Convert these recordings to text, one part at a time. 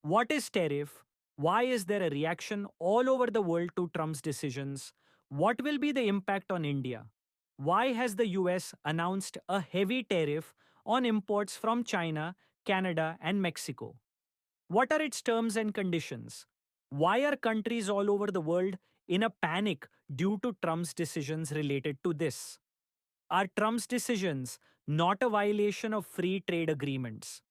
What is tariff? Why is there a reaction all over the world to Trump's decisions? What will be the impact on India? Why has the US announced a heavy tariff on imports from China, Canada, and Mexico? What are its terms and conditions? Why are countries all over the world in a panic due to Trump's decisions related to this? Are Trump's decisions not a violation of free trade agreements?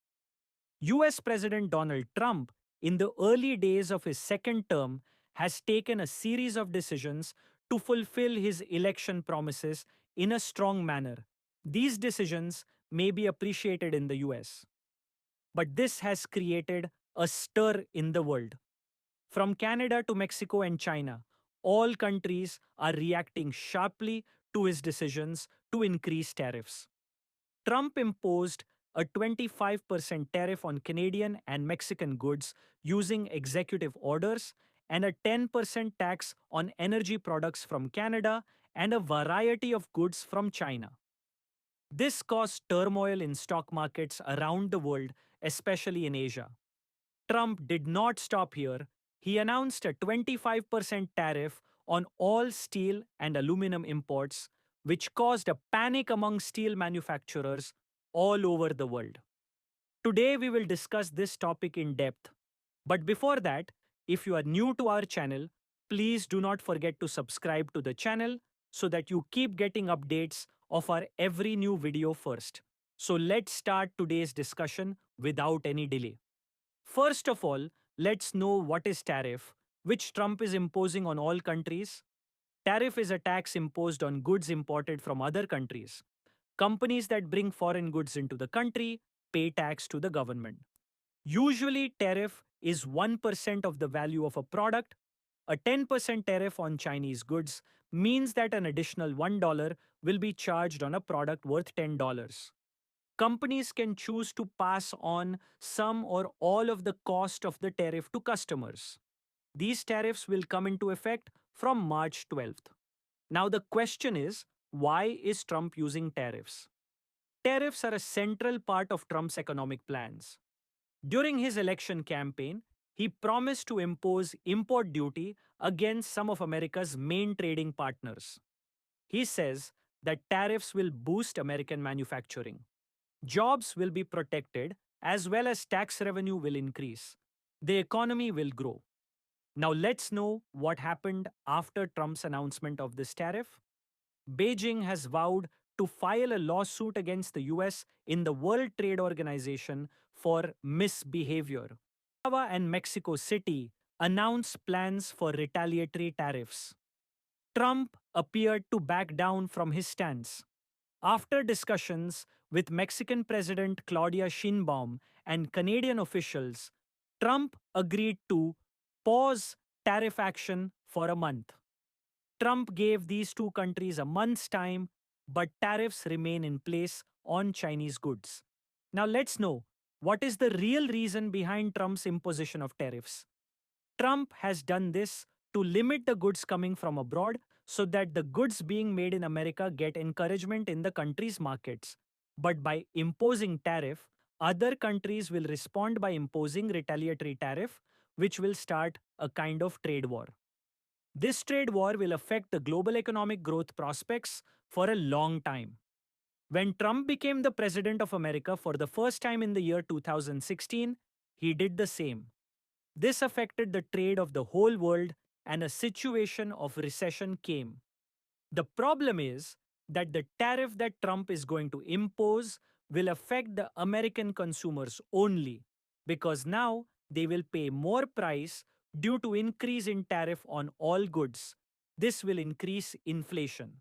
US President Donald Trump, in the early days of his second term, has taken a series of decisions to fulfill his election promises in a strong manner. These decisions may be appreciated in the US, but this has created a stir in the world. From Canada to Mexico and China, all countries are reacting sharply to his decisions to increase tariffs. Trump imposed a 25% tariff on Canadian and Mexican goods using executive orders and a 10% tax on energy products from Canada and a variety of goods from China. This caused turmoil in stock markets around the world, especially in Asia. Trump did not stop here. He announced a 25% tariff on all steel and aluminum imports, which caused a panic among steel manufacturers all over the world. Today, we will discuss this topic in depth. But before that, if you are new to our channel, please do not forget to subscribe to the channel so that you keep getting updates of our every new video first. So let's start today's discussion without any delay. First of all, let's know what is tariff, which Trump is imposing on all countries. Tariff is a tax imposed on goods imported from other countries. Companies that bring foreign goods into the country pay tax to the government. Usually, tariff is 1% of the value of a product. A 10% tariff on Chinese goods means that an additional $1 will be charged on a product worth $10. Companies can choose to pass on some or all of the cost of the tariff to customers. These tariffs will come into effect from March 12th. Now the question is, why is Trump using tariffs? Tariffs are a central part of Trump's economic plans. During his election campaign, he promised to impose import duty against some of America's main trading partners. He says that tariffs will boost American manufacturing. Jobs will be protected as well as tax revenue will increase. The economy will grow. Now let's know what happened after Trump's announcement of this tariff. Beijing has vowed to file a lawsuit against the US in the World Trade Organization for misbehavior. Ottawa and Mexico City announced plans for retaliatory tariffs. Trump appeared to back down from his stance. After discussions with Mexican President Claudia Sheinbaum and Canadian officials, Trump agreed to pause tariff action for a month. Trump gave these two countries a month's time, but tariffs remain in place on Chinese goods. Now let's know, what is the real reason behind Trump's imposition of tariffs? Trump has done this to limit the goods coming from abroad so that the goods being made in America get encouragement in the country's markets. But by imposing tariff, other countries will respond by imposing retaliatory tariff, which will start a kind of trade war. This trade war will affect the global economic growth prospects for a long time. When Trump became the President of America for the first time in the year 2016, he did the same. This affected the trade of the whole world and a situation of recession came. The problem is that the tariff that Trump is going to impose will affect the American consumers only because now they will pay more price due to increase in tariff on all goods. This will increase inflation.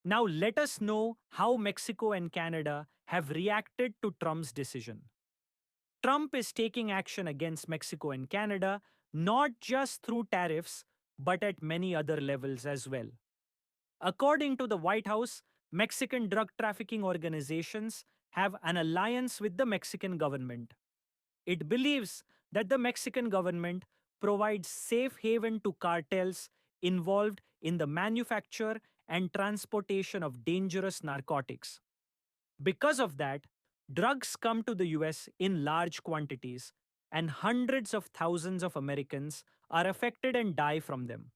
Now let us know how Mexico and Canada have reacted to Trump's decision. Trump is taking action against Mexico and Canada not just through tariffs but at many other levels as well. According to the White House, Mexican drug trafficking organizations have an alliance with the Mexican government. It believes that the Mexican government provides safe haven to cartels involved in the manufacture and transportation of dangerous narcotics. Because of that, drugs come to the US in large quantities, and hundreds of thousands of Americans are affected and die from them.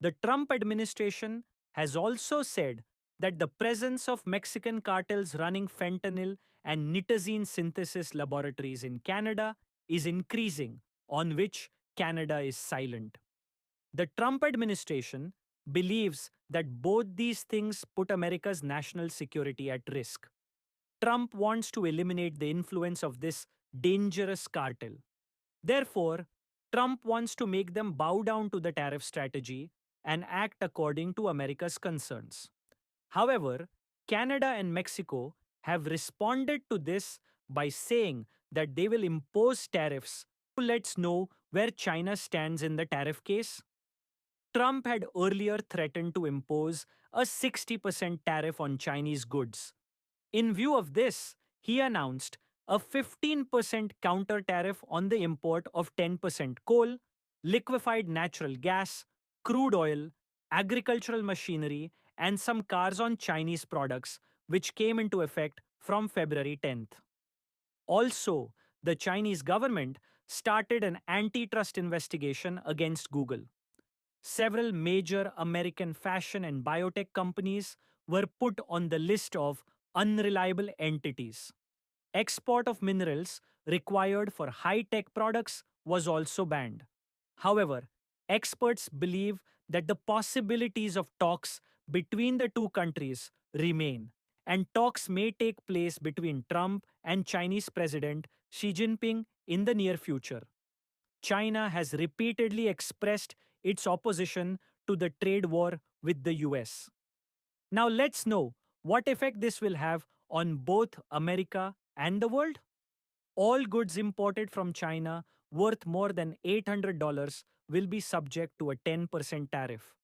The Trump administration has also said that the presence of Mexican cartels running fentanyl and nitazene synthesis laboratories in Canada is increasing, on which Canada is silent. The Trump administration believes that both these things put America's national security at risk. Trump wants to eliminate the influence of this dangerous cartel. Therefore, Trump wants to make them bow down to the tariff strategy and act according to America's concerns. However, Canada and Mexico have responded to this by saying that they will impose tariffs. Let's know where China stands in the tariff case. Trump had earlier threatened to impose a 60% tariff on Chinese goods. In view of this, he announced a 15% counter tariff on the import of 10% coal, liquefied natural gas, crude oil, agricultural machinery, and some cars on Chinese products, which came into effect from February 10th. Also, the Chinese government started an antitrust investigation against Google. Several major American fashion and biotech companies were put on the list of unreliable entities. Export of minerals required for high-tech products was also banned. However, experts believe that the possibilities of talks between the two countries remain, and talks may take place between Trump and Chinese President Xi Jinping in the near future. China has repeatedly expressed its opposition to the trade war with the US. Now let's know what effect this will have on both America and the world. All goods imported from China worth more than $800 will be subject to a 10% tariff.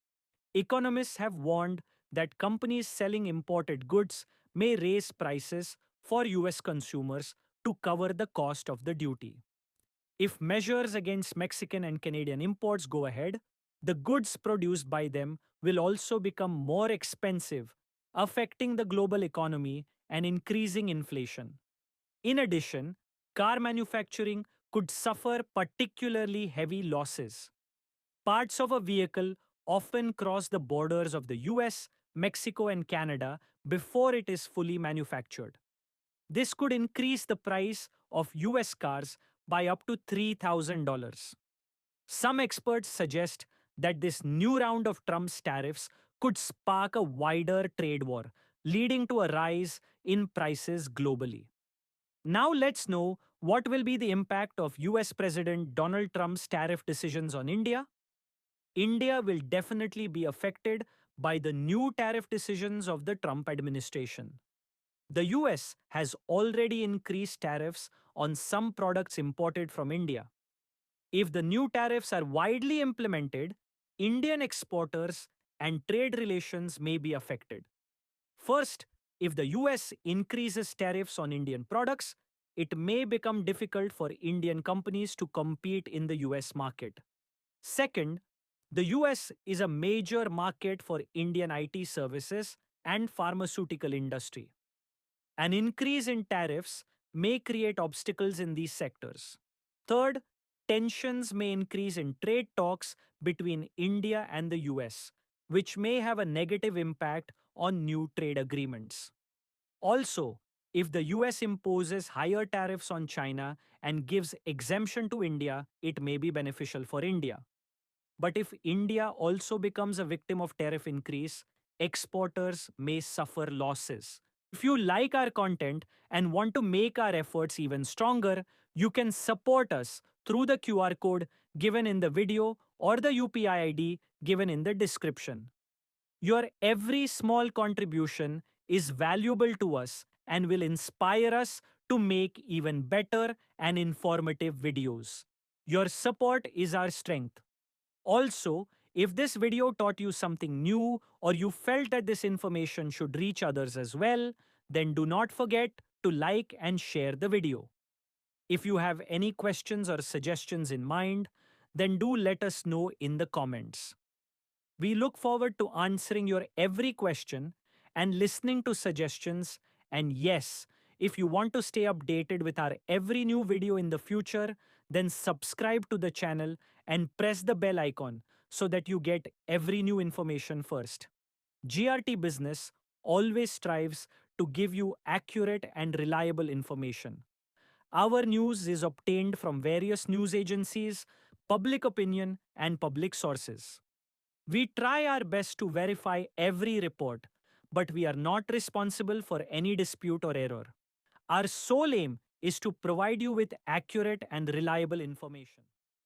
Economists have warned that companies selling imported goods may raise prices for US consumers to cover the cost of the duty. If measures against Mexican and Canadian imports go ahead, the goods produced by them will also become more expensive, affecting the global economy and increasing inflation. In addition, car manufacturing could suffer particularly heavy losses. Parts of a vehicle often cross the borders of the US, Mexico, and Canada before it is fully manufactured. This could increase the price of US cars by up to $3,000. Some experts suggest that this new round of Trump's tariffs could spark a wider trade war, leading to a rise in prices globally. Now let's know what will be the impact of US President Donald Trump's tariff decisions on India. India will definitely be affected by the new tariff decisions of the Trump administration. The US has already increased tariffs on some products imported from India. If the new tariffs are widely implemented, Indian exporters and trade relations may be affected. First, if the US increases tariffs on Indian products, it may become difficult for Indian companies to compete in the US market. Second, the US is a major market for Indian IT services and pharmaceutical industry. An increase in tariffs may create obstacles in these sectors. Third, tensions may increase in trade talks between India and the US, which may have a negative impact on new trade agreements. Also, if the US imposes higher tariffs on China and gives exemption to India, it may be beneficial for India. But if India also becomes a victim of tariff increase, exporters may suffer losses. If you like our content and want to make our efforts even stronger, you can support us through the QR code given in the video or the UPI ID given in the description. Your every small contribution is valuable to us and will inspire us to make even better and informative videos. Your support is our strength. Also, if this video taught you something new or you felt that this information should reach others as well, then do not forget to like and share the video. If you have any questions or suggestions in mind, then do let us know in the comments. We look forward to answering your every question and listening to suggestions. And yes, if you want to stay updated with our every new video in the future, then subscribe to the channel and press the bell icon so that you get every new information first. GRT Business always strives to give you accurate and reliable information. Our news is obtained from various news agencies, public opinion, and public sources. We try our best to verify every report, but we are not responsible for any dispute or error. Our sole aim is to provide you with accurate and reliable information.